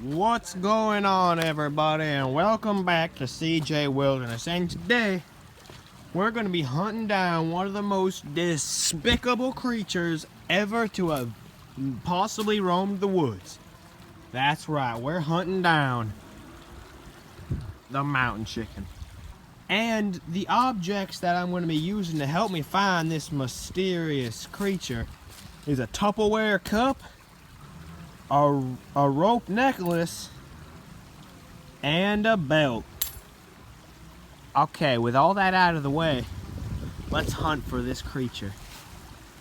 What's going on, everybody, and welcome back to CJ Wilderness. And today we're going to be hunting down one of the most despicable creatures ever to have possibly roamed the woods. That's right, we're hunting down the mountain chicken. And the objects that I'm going to be using to help me find this mysterious creature is a Tupperware cup, a rope necklace, and a belt. Okay, with all that out of the way, let's hunt for this creature.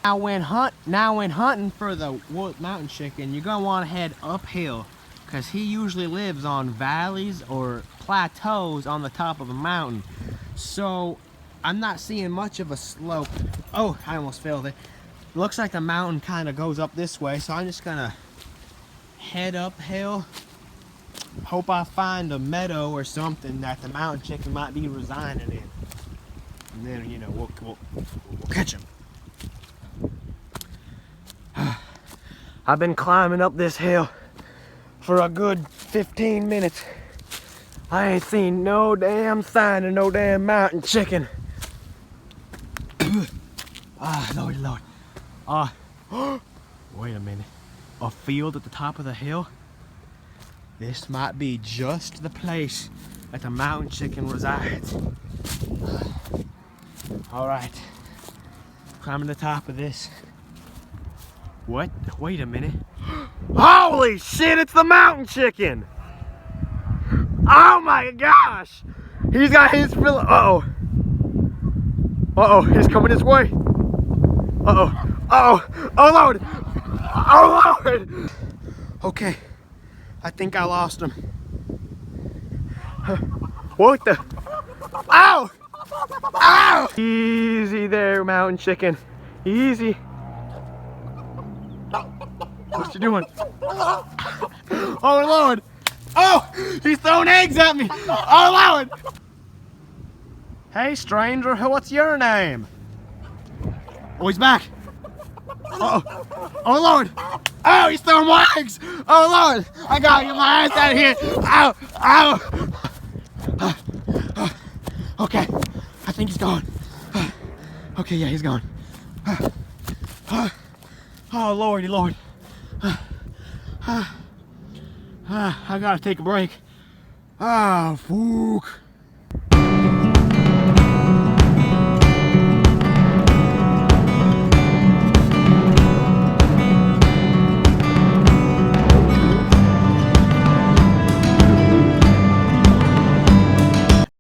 Now when hunting for the mountain chicken, you're gonna want to head uphill, because he usually lives on valleys or plateaus on the top of a mountain. So I'm not seeing much of a slope. Oh, I almost fell there. Looks like the mountain kind of goes up this way, so I'm just gonna head uphill. Hope I find a meadow or something that the mountain chicken might be residing in, and then, you know, we'll catch him. I've been climbing up this hill for a good 15 minutes. I ain't seen no damn sign of no damn mountain chicken. Lord. Wait a minute. A field at the top of the hill? This might be just the place that the mountain chicken resides. Alright. Climbing the top of this. What? Wait a minute. Holy shit, it's the mountain chicken! Oh my gosh! He's got his fill. Uh-oh. Uh-oh, he's coming this way. Uh-oh. Uh-oh. Oh Lord! Oh Lord! Okay, I think I lost him. What the? Ow! Ow! Easy there, mountain chicken. Easy. What you doing? Oh Lord! Oh! He's throwing eggs at me! Oh Lord! Hey stranger, what's your name? Oh, he's back! Uh-oh. Oh Lord! Oh, he's throwing more eggs! Oh Lord! I gotta get my ass out of here! Ow! Ow! Okay, I think he's gone. Okay, yeah, he's gone. Oh Lordy Lord. I gotta take a break. Ah, fuck.